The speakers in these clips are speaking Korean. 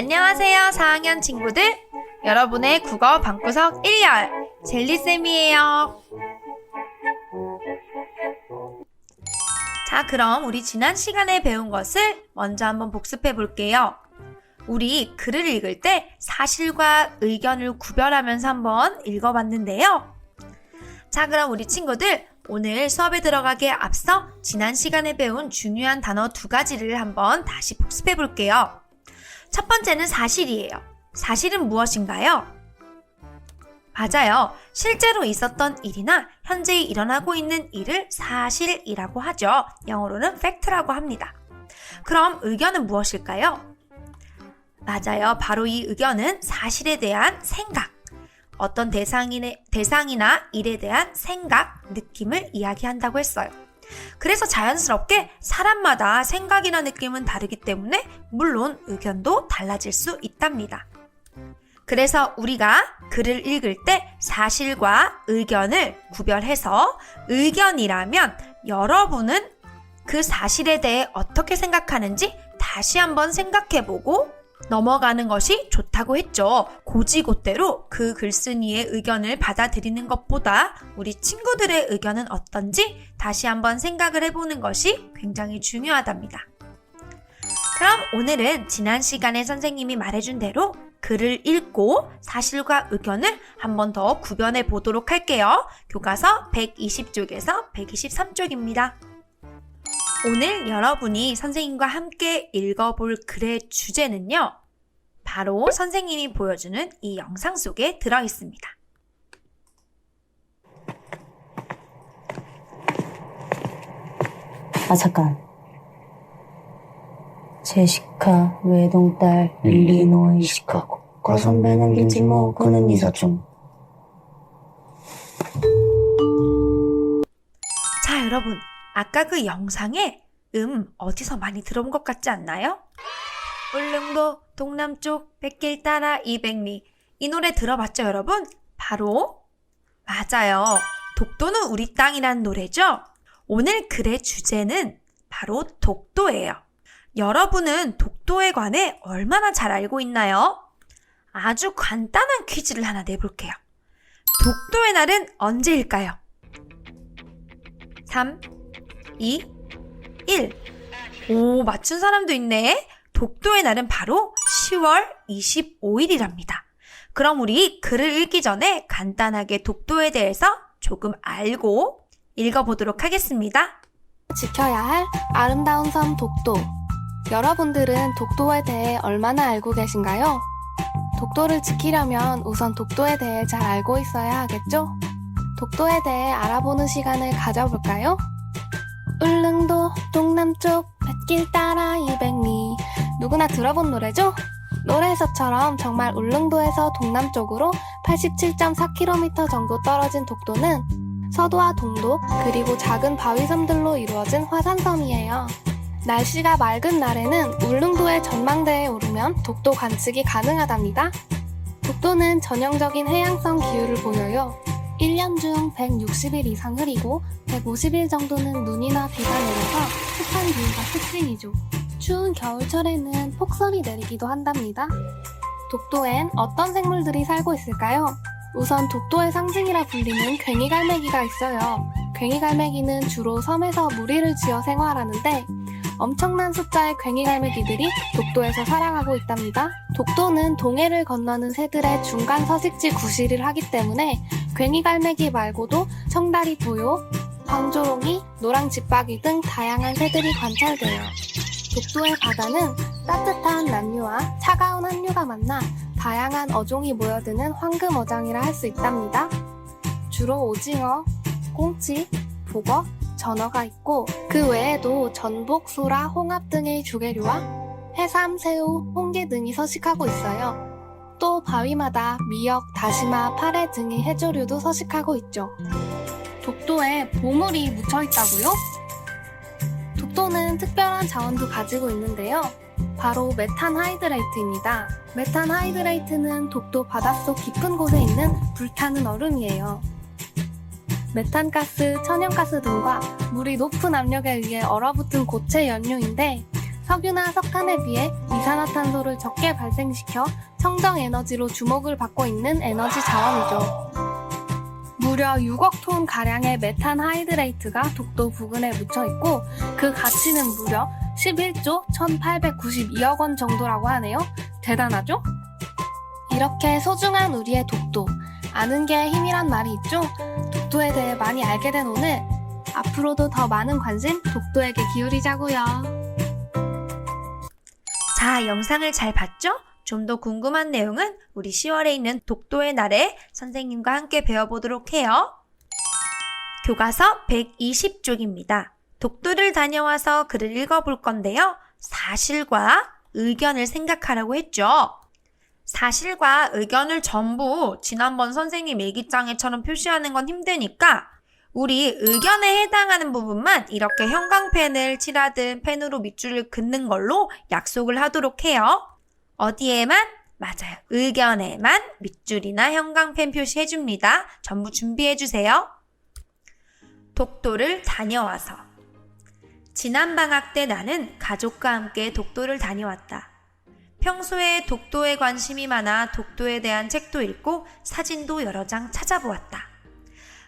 안녕하세요, 4학년 친구들. 여러분의 국어 방구석 1열 젤리쌤이에요. 자, 그럼 우리 지난 시간에 배운 것을 먼저 한번 복습해 볼게요. 우리 글을 읽을 때 사실과 의견을 구별하면서 한번 읽어봤는데요. 자, 그럼 우리 친구들 오늘 수업에 들어가기에 앞서 지난 시간에 배운 중요한 단어 2가지를 한번 다시 복습해 볼게요. 첫 번째는 사실이에요. 사실은 무엇인가요? 맞아요. 실제로 있었던 일이나 현재 일어나고 있는 일을 사실이라고 하죠. 영어로는 fact라고 합니다. 그럼 의견은 무엇일까요? 맞아요. 바로 이 의견은 사실에 대한 생각, 어떤 대상이나 일에 대한 생각, 느낌을 이야기한다고 했어요. 그래서 자연스럽게 사람마다 생각이나 느낌은 다르기 때문에 물론 의견도 달라질 수 있답니다. 그래서 우리가 글을 읽을 때 사실과 의견을 구별해서 의견이라면 여러분은 그 사실에 대해 어떻게 생각하는지 다시 한번 생각해보고 넘어가는 것이 좋다고 했죠. 고지고대로 그 글쓴이의 의견을 받아들이는 것보다 우리 친구들의 의견은 어떤지 다시 한번 생각을 해보는 것이 굉장히 중요하답니다. 그럼 오늘은 지난 시간에 선생님이 말해준 대로 글을 읽고 사실과 의견을 한 번 더 구별해 보도록 할게요. 교과서 120쪽에서 123쪽입니다. 오늘 여러분이 선생님과 함께 읽어볼 글의 주제는요. 바로 선생님이 보여주는 이 영상 속에 들어있습니다. 아, 잠깐. 제시카 외동딸 일리노이 시카고 과선배는 김치모 그는 이사촌. 자, 여러분. 아까 그 영상에 어디서 많이 들어본 것 같지 않나요? 울릉도 동남쪽 100길 따라 200리. 이 노래 들어봤죠, 여러분? 바로 맞아요. 독도는 우리 땅이라는 노래죠? 오늘 글의 주제는 바로 독도예요. 여러분은 독도에 관해 얼마나 잘 알고 있나요? 아주 간단한 퀴즈를 하나 내볼게요. 독도의 날은 언제일까요? 3, 2, 1. 오, 맞춘 사람도 있네. 독도의 날은 바로 10월 25일이랍니다. 그럼 우리 글을 읽기 전에 간단하게 독도에 대해서 조금 알고 읽어보도록 하겠습니다. 지켜야 할 아름다운 섬 독도. 여러분들은 독도에 대해 얼마나 알고 계신가요? 독도를 지키려면 우선 독도에 대해 잘 알고 있어야 하겠죠? 독도에 대해 알아보는 시간을 가져볼까요? 울릉도 동남쪽 100길 따라 200리. 누구나 들어본 노래죠? 노래에서처럼 정말 울릉도에서 동남쪽으로 87.4km 정도 떨어진 독도는 서도와 동도 그리고 작은 바위섬들로 이루어진 화산섬이에요. 날씨가 맑은 날에는 울릉도의 전망대에 오르면 독도 관측이 가능하답니다. 독도는 전형적인 해양성 기후를 보여요. 1년 중 160일 이상 흐리고 150일 정도는 눈이나 비가 내려서 습한 기후가 특징이죠. 추운 겨울철에는 폭설이 내리기도 한답니다. 독도엔 어떤 생물들이 살고 있을까요? 우선 독도의 상징이라 불리는 괭이갈매기가 있어요. 괭이갈매기는 주로 섬에서 무리를 지어 생활하는데 엄청난 숫자의 괭이갈매기들이 독도에서 살아가고 있답니다. 독도는 동해를 건너는 새들의 중간 서식지 구실을 하기 때문에 괭이갈매기 말고도 청다리 도요, 황조롱이, 노랑집박이 등 다양한 새들이 관찰돼요. 독도의 바다는 따뜻한 남류와 차가운 한류가 만나 다양한 어종이 모여드는 황금어장이라 할 수 있답니다. 주로 오징어, 꽁치, 북어, 전어가 있고 그 외에도 전복, 소라, 홍합 등의 조개류와 해삼, 새우, 홍게 등이 서식하고 있어요. 또 바위마다 미역, 다시마, 파래 등의 해조류도 서식하고 있죠. 독도에 보물이 묻혀 있다고요? 독도는 특별한 자원도 가지고 있는데요. 바로 메탄 하이드레이트입니다. 메탄 하이드레이트는 독도 바닷속 깊은 곳에 있는 불타는 얼음이에요. 메탄가스, 천연가스 등과 물이 높은 압력에 의해 얼어붙은 고체 연료인데 석유나 석탄에 비해 이산화탄소를 적게 발생시켜 청정 에너지로 주목을 받고 있는 에너지 자원이죠. 무려 6억 톤 가량의 메탄 하이드레이트가 독도 부근에 묻혀 있고 그 가치는 무려 11조 1892억 원 정도라고 하네요. 대단하죠? 이렇게 소중한 우리의 독도, 아는 게 힘이란 말이 있죠? 독도에 대해 많이 알게 된 오늘, 앞으로도 더 많은 관심 독도에게 기울이자고요. 자, 영상을 잘 봤죠? 좀 더 궁금한 내용은 우리 10월에 있는 독도의 날에 선생님과 함께 배워보도록 해요. 교과서 120쪽입니다. 독도를 다녀와서 글을 읽어볼 건데요. 사실과 의견을 생각하라고 했죠. 사실과 의견을 전부 지난번 선생님 일기장에처럼 표시하는 건 힘드니까 우리 의견에 해당하는 부분만 이렇게 형광펜을 칠하든 펜으로 밑줄을 긋는 걸로 약속을 하도록 해요. 어디에만? 맞아요. 의견에만 밑줄이나 형광펜 표시해줍니다. 전부 준비해주세요. 독도를 다녀와서 지난 방학 때 나는 가족과 함께 독도를 다녀왔다. 평소에 독도에 관심이 많아 독도에 대한 책도 읽고 사진도 여러 장 찾아보았다.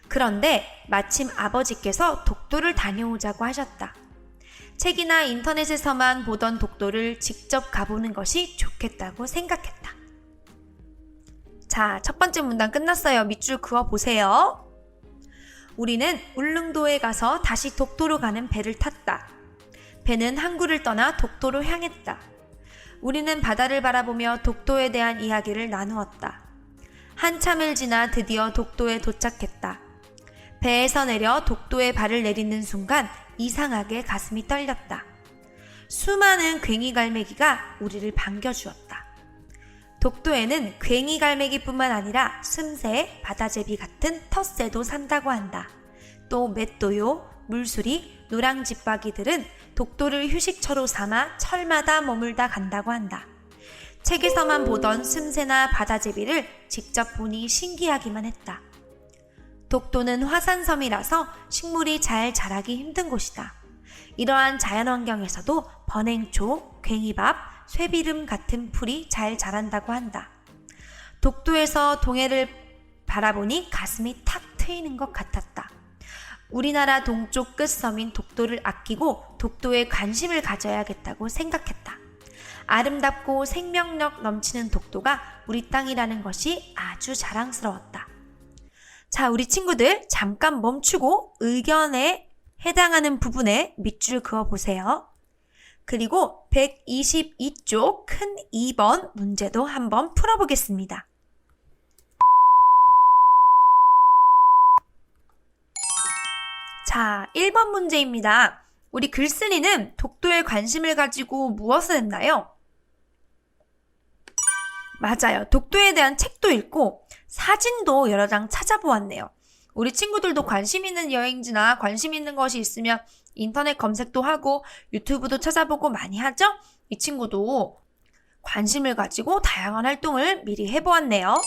그런데 마침 아버지께서 독도를 다녀오자고 하셨다. 책이나 인터넷에서만 보던 독도를 직접 가보는 것이 좋겠다고 생각했다. 자, 첫 번째 문단 끝났어요. 밑줄 그어보세요. 우리는 울릉도에 가서 다시 독도로 가는 배를 탔다. 배는 항구를 떠나 독도로 향했다. 우리는 바다를 바라보며 독도에 대한 이야기를 나누었다. 한참을 지나 드디어 독도에 도착했다. 배에서 내려 독도에 발을 내딛는 순간 이상하게 가슴이 떨렸다. 수많은 괭이갈매기가 우리를 반겨주었다. 독도에는 괭이갈매기뿐만 아니라 슴새, 바다제비 같은 텃새도 산다고 한다. 또 맷도요, 물수리, 노랑집박이들은 독도를 휴식처로 삼아 철마다 머물다 간다고 한다. 책에서만 보던 슴새나 바다제비를 직접 보니 신기하기만 했다. 독도는 화산섬이라서 식물이 잘 자라기 힘든 곳이다. 이러한 자연환경에서도 번행초, 괭이밥, 쇠비름 같은 풀이 잘 자란다고 한다. 독도에서 동해를 바라보니 가슴이 탁 트이는 것 같았다. 우리나라 동쪽 끝섬인 독도를 아끼고 독도에 관심을 가져야겠다고 생각했다. 아름답고 생명력 넘치는 독도가 우리 땅이라는 것이 아주 자랑스러웠다. 자, 우리 친구들 잠깐 멈추고 의견에 해당하는 부분에 밑줄 그어보세요. 그리고 122쪽 큰 2번 문제도 한번 풀어보겠습니다. 자, 1번 문제입니다. 우리 글쓴이는 독도에 관심을 가지고 무엇을 했나요? 맞아요. 독도에 대한 책도 읽고 사진도 여러 장 찾아보았네요. 우리 친구들도 관심 있는 여행지나 관심 있는 것이 있으면 인터넷 검색도 하고 유튜브도 찾아보고 많이 하죠? 이 친구도 관심을 가지고 다양한 활동을 미리 해보았네요.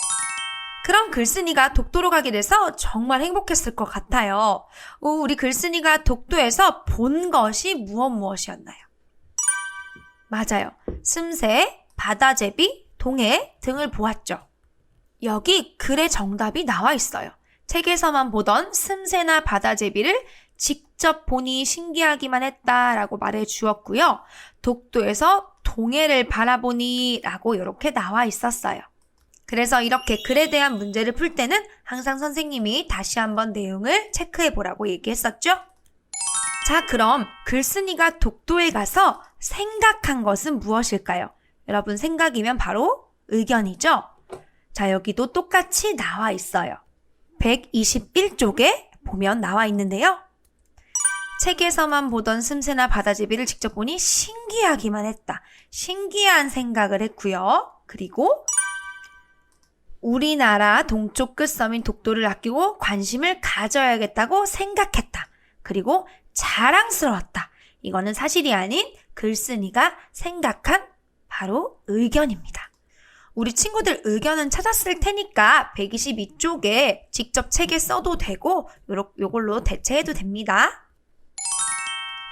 그럼 글쓴이가 독도로 가게 돼서 정말 행복했을 것 같아요. 우리 글쓴이가 독도에서 본 것이 무엇이었나요? 맞아요. 슴새, 바다제비, 동해 등을 보았죠. 여기 글의 정답이 나와 있어요. 책에서만 보던 슴새나 바다제비를 직접 보니 신기하기만 했다라고 말해 주었고요. 독도에서 동해를 바라보니 라고 이렇게 나와 있었어요. 그래서 이렇게 글에 대한 문제를 풀 때는 항상 선생님이 다시 한번 내용을 체크해 보라고 얘기했었죠. 자, 그럼 글쓴이가 독도에 가서 생각한 것은 무엇일까요? 여러분 생각이면 바로 의견이죠? 자, 여기도 똑같이 나와 있어요. 121쪽에 보면 나와 있는데요. 책에서만 보던 슴새나 바다제비를 직접 보니 신기하기만 했다. 신기한 생각을 했고요. 그리고 우리나라 동쪽 끝섬인 독도를 아끼고 관심을 가져야겠다고 생각했다. 그리고 자랑스러웠다. 이거는 사실이 아닌 글쓴이가 생각한 바로 의견입니다. 우리 친구들 의견은 찾았을 테니까 122쪽에 직접 책에 써도 되고 요걸로 대체해도 됩니다.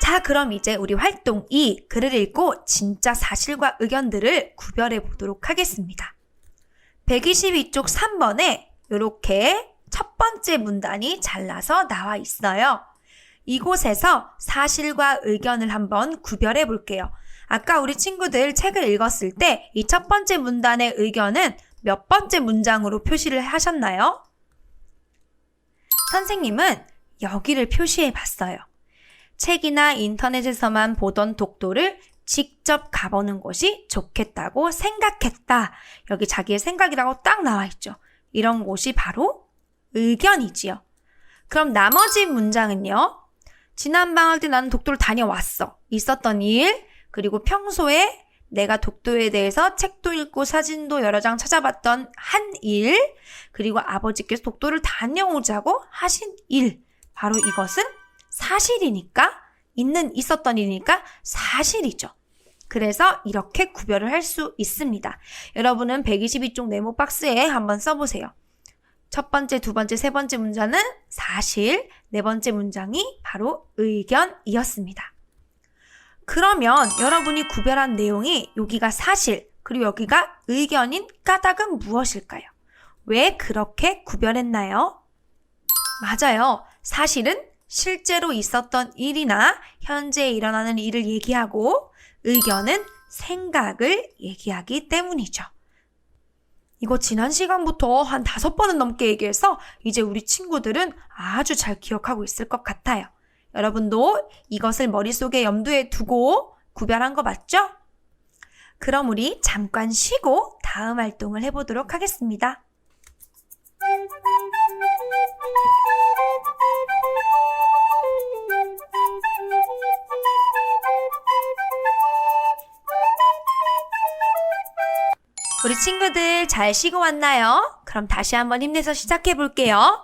자, 그럼 이제 우리 활동 2, 글을 읽고 진짜 사실과 의견들을 구별해 보도록 하겠습니다. 122쪽 3번에 이렇게 첫 번째 문단이 잘라서 나와 있어요. 이곳에서 사실과 의견을 한번 구별해 볼게요. 아까 우리 친구들 책을 읽었을 때 이 첫 번째 문단의 의견은 몇 번째 문장으로 표시를 하셨나요? 선생님은 여기를 표시해 봤어요. 책이나 인터넷에서만 보던 독도를 직접 가보는 것이 좋겠다고 생각했다. 여기 자기의 생각이라고 딱 나와 있죠. 이런 곳이 바로 의견이지요. 그럼 나머지 문장은요. 지난 방학 때 나는 독도를 다녀왔어. 있었던 일, 그리고 평소에 내가 독도에 대해서 책도 읽고 사진도 여러 장 찾아봤던 한 일, 그리고 아버지께서 독도를 다녀오자고 하신 일. 바로 이것은 사실이니까, 있었던 일이니까 사실이죠. 그래서 이렇게 구별을 할 수 있습니다. 여러분은 122쪽 네모 박스에 한번 써보세요. 첫 번째, 두 번째, 세 번째 문장은 사실, 네 번째 문장이 바로 의견이었습니다. 그러면 여러분이 구별한 내용이 여기가 사실, 그리고 여기가 의견인 까닭은 무엇일까요? 왜 그렇게 구별했나요? 맞아요. 사실은 실제로 있었던 일이나 현재 일어나는 일을 얘기하고 의견은 생각을 얘기하기 때문이죠. 이거 지난 시간부터 한 5번은 넘게 얘기해서 이제 우리 친구들은 아주 잘 기억하고 있을 것 같아요. 여러분도 이것을 머릿속에 염두에 두고 구별한 거 맞죠? 그럼 우리 잠깐 쉬고 다음 활동을 해보도록 하겠습니다. 우리 친구들 잘 쉬고 왔나요? 그럼 다시 한번 힘내서 시작해 볼게요.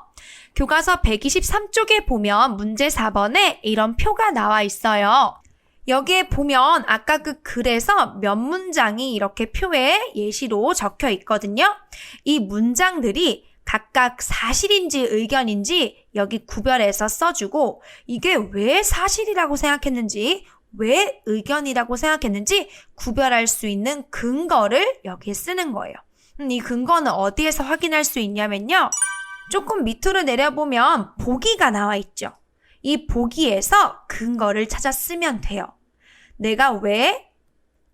교과서 123쪽에 보면 문제 4번에 이런 표가 나와 있어요. 여기에 보면 아까 그 글에서 몇 문장이 이렇게 표에 예시로 적혀 있거든요. 이 문장들이 각각 사실인지 의견인지 여기 구별해서 써주고 이게 왜 사실이라고 생각했는지 왜 의견이라고 생각했는지 구별할 수 있는 근거를 여기에 쓰는 거예요. 이 근거는 어디에서 확인할 수 있냐면요. 조금 밑으로 내려보면 보기가 나와 있죠. 이 보기에서 근거를 찾아 쓰면 돼요. 내가 왜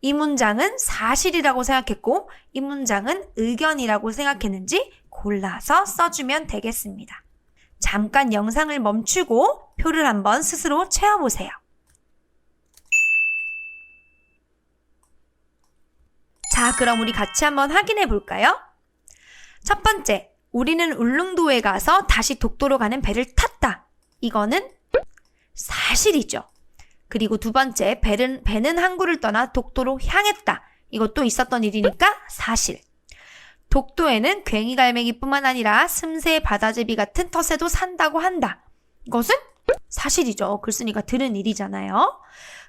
이 문장은 사실이라고 생각했고 이 문장은 의견이라고 생각했는지 골라서 써주면 되겠습니다. 잠깐 영상을 멈추고 표를 한번 스스로 채워보세요. 자, 그럼 우리 같이 한번 확인해 볼까요? 첫 번째, 우리는 울릉도에 가서 다시 독도로 가는 배를 탔다. 이거는 사실이죠. 그리고 두 번째, 배는 항구를 떠나 독도로 향했다. 이것도 있었던 일이니까 사실. 독도에는 괭이갈매기뿐만 아니라 슴새, 바다제비 같은 텃새도 산다고 한다. 이것은 사실이죠. 글쓴이가 들은 일이잖아요.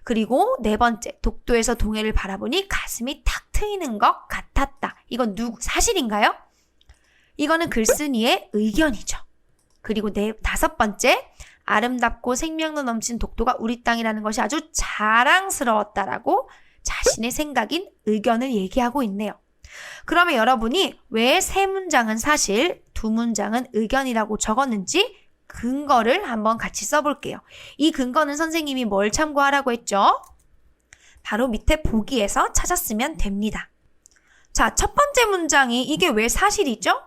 그리고 네 번째, 독도에서 동해를 바라보니 가슴이 탁 트이는 것 같았다. 이건 사실인가요? 이거는 글쓴이의 의견이죠. 그리고 다섯 번째, 아름답고 생명력 넘친 독도가 우리 땅이라는 것이 아주 자랑스러웠다라고 자신의 생각인 의견을 얘기하고 있네요. 그러면 여러분이 왜 세 문장은 사실, 두 문장은 의견이라고 적었는지 근거를 한번 같이 써볼게요. 이 근거는 선생님이 뭘 참고하라고 했죠? 바로 밑에 보기에서 찾았으면 됩니다. 자, 첫 번째 문장이 이게 왜 사실이죠?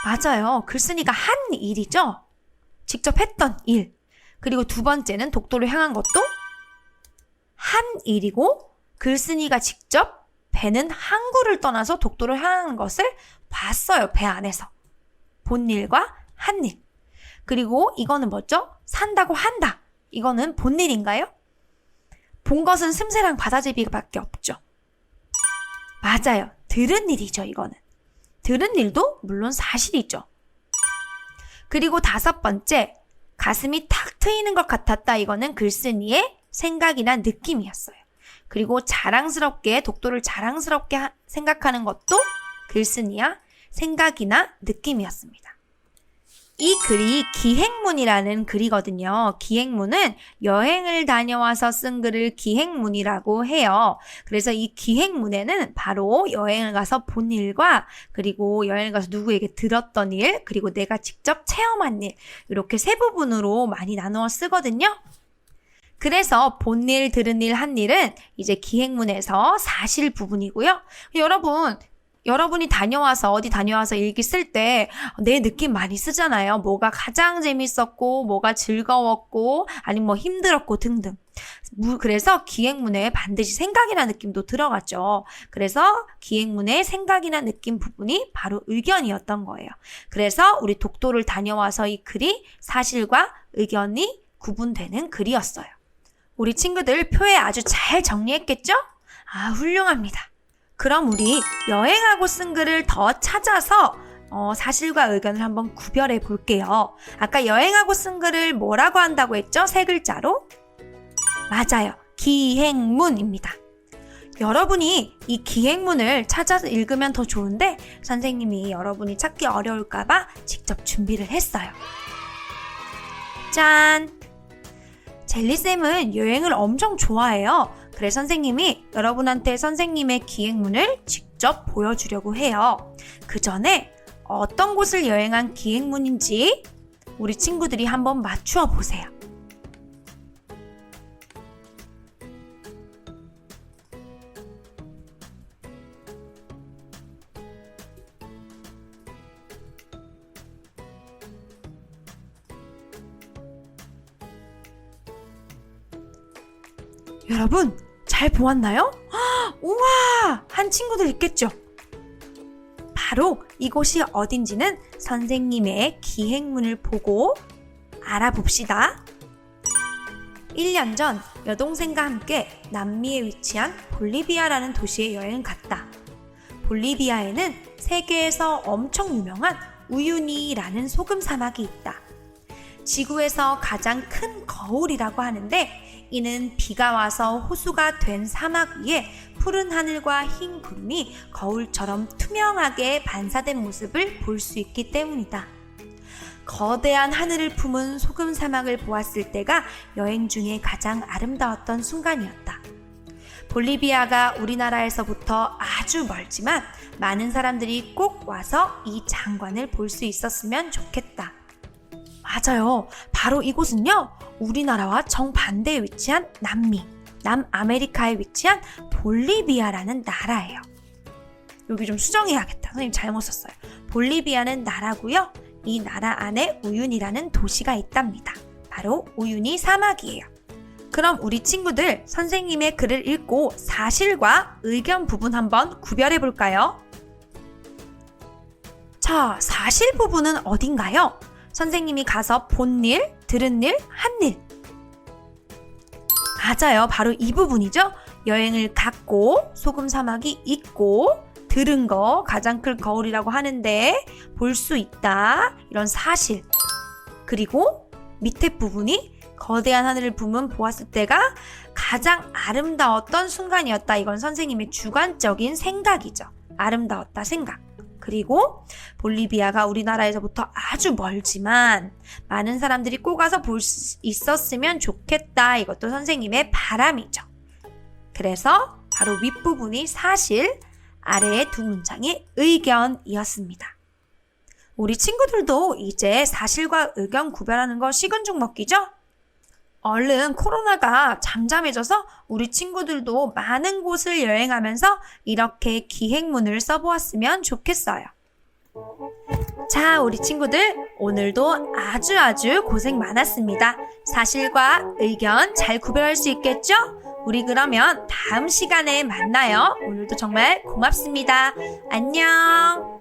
맞아요. 글쓴이가 한 일이죠? 직접 했던 일. 그리고 두 번째는 독도를 향한 것도 한 일이고 글쓴이가 직접 배는 항구를 떠나서 독도를 향하는 것을 봤어요. 배 안에서. 본 일과 한 일. 그리고 이거는 뭐죠? 산다고 한다. 이거는 본 일인가요? 본 것은 슴새랑 바다제비밖에 없죠. 맞아요. 들은 일이죠. 이거는. 들은 일도 물론 사실이죠. 그리고 다섯 번째, 가슴이 탁 트이는 것 같았다. 이거는 글쓴이의 생각이나 느낌이었어요. 그리고 독도를 자랑스럽게 생각하는 것도 글쓴이야 생각이나 느낌이었습니다. 이 글이 기행문이라는 글이거든요. 기행문은 여행을 다녀와서 쓴 글을 기행문이라고 해요. 그래서 이 기행문에는 바로 여행을 가서 본 일과 그리고 여행을 가서 누구에게 들었던 일, 그리고 내가 직접 체험한 일, 이렇게 세 부분으로 많이 나누어 쓰거든요. 그래서 본 일, 들은 일, 한 일은 이제 기행문에서 사실 부분이고요. 여러분이 어디 다녀와서 일기 쓸 때 내 느낌 많이 쓰잖아요. 뭐가 가장 재밌었고, 뭐가 즐거웠고, 아니면 뭐 힘들었고 등등. 그래서 기행문에 반드시 생각이나 느낌도 들어갔죠. 그래서 기행문의 생각이나 느낌 부분이 바로 의견이었던 거예요. 그래서 우리 독도를 다녀와서 이 글이 사실과 의견이 구분되는 글이었어요. 우리 친구들 표에 아주 잘 정리했겠죠? 아, 훌륭합니다. 그럼 우리 여행하고 쓴 글을 더 찾아서 사실과 의견을 한번 구별해 볼게요. 아까 여행하고 쓴 글을 뭐라고 한다고 했죠? 세 글자로? 맞아요. 기행문입니다. 여러분이 이 기행문을 찾아서 읽으면 더 좋은데 선생님이 여러분이 찾기 어려울까봐 직접 준비를 했어요. 짠! 젤리쌤은 여행을 엄청 좋아해요. 그래서 선생님이 여러분한테 선생님의 기행문을 직접 보여주려고 해요. 그 전에 어떤 곳을 여행한 기행문인지 우리 친구들이 한번 맞추어 보세요. 여러분, 잘 보았나요? 우와! 한 친구들 있겠죠? 바로 이곳이 어딘지는 선생님의 기행문을 보고 알아봅시다. 1년 전 여동생과 함께 남미에 위치한 볼리비아라는 도시에 여행을 갔다. 볼리비아에는 세계에서 엄청 유명한 우유니라는 소금 사막이 있다. 지구에서 가장 큰 거울이라고 하는데 이는 비가 와서 호수가 된 사막 위에 푸른 하늘과 흰 구름이 거울처럼 투명하게 반사된 모습을 볼 수 있기 때문이다. 거대한 하늘을 품은 소금 사막을 보았을 때가 여행 중에 가장 아름다웠던 순간이었다. 볼리비아가 우리나라에서부터 아주 멀지만 많은 사람들이 꼭 와서 이 장관을 볼 수 있었으면 좋겠다. 맞아요. 바로 이곳은요, 우리나라와 정반대에 위치한 남미, 남아메리카에 위치한 볼리비아라는 나라예요. 여기 좀 수정해야겠다. 선생님 잘못 썼어요. 볼리비아는 나라고요. 이 나라 안에 우유니라는 도시가 있답니다. 바로 우유니 사막이에요. 그럼 우리 친구들 선생님의 글을 읽고 사실과 의견 부분 한번 구별해 볼까요? 자, 사실 부분은 어딘가요? 선생님이 가서 본 일, 들은 일, 한 일. 맞아요. 바로 이 부분이죠. 여행을 갔고, 소금 사막이 있고, 들은 거, 가장 큰 거울이라고 하는데 볼 수 있다. 이런 사실. 그리고 밑에 부분이 거대한 하늘을 보았을 때가 가장 아름다웠던 순간이었다. 이건 선생님의 주관적인 생각이죠. 아름다웠다 생각. 그리고 볼리비아가 우리나라에서부터 아주 멀지만 많은 사람들이 꼭 와서 볼 수 있었으면 좋겠다. 이것도 선생님의 바람이죠. 그래서 바로 윗부분이 사실, 아래의 두 문장이 의견이었습니다. 우리 친구들도 이제 사실과 의견 구별하는 거 식은 죽 먹기죠? 얼른 코로나가 잠잠해져서 우리 친구들도 많은 곳을 여행하면서 이렇게 기행문을 써보았으면 좋겠어요. 자, 우리 친구들 오늘도 아주 고생 많았습니다. 사실과 의견 잘 구별할 수 있겠죠? 우리 그러면 다음 시간에 만나요. 오늘도 정말 고맙습니다. 안녕.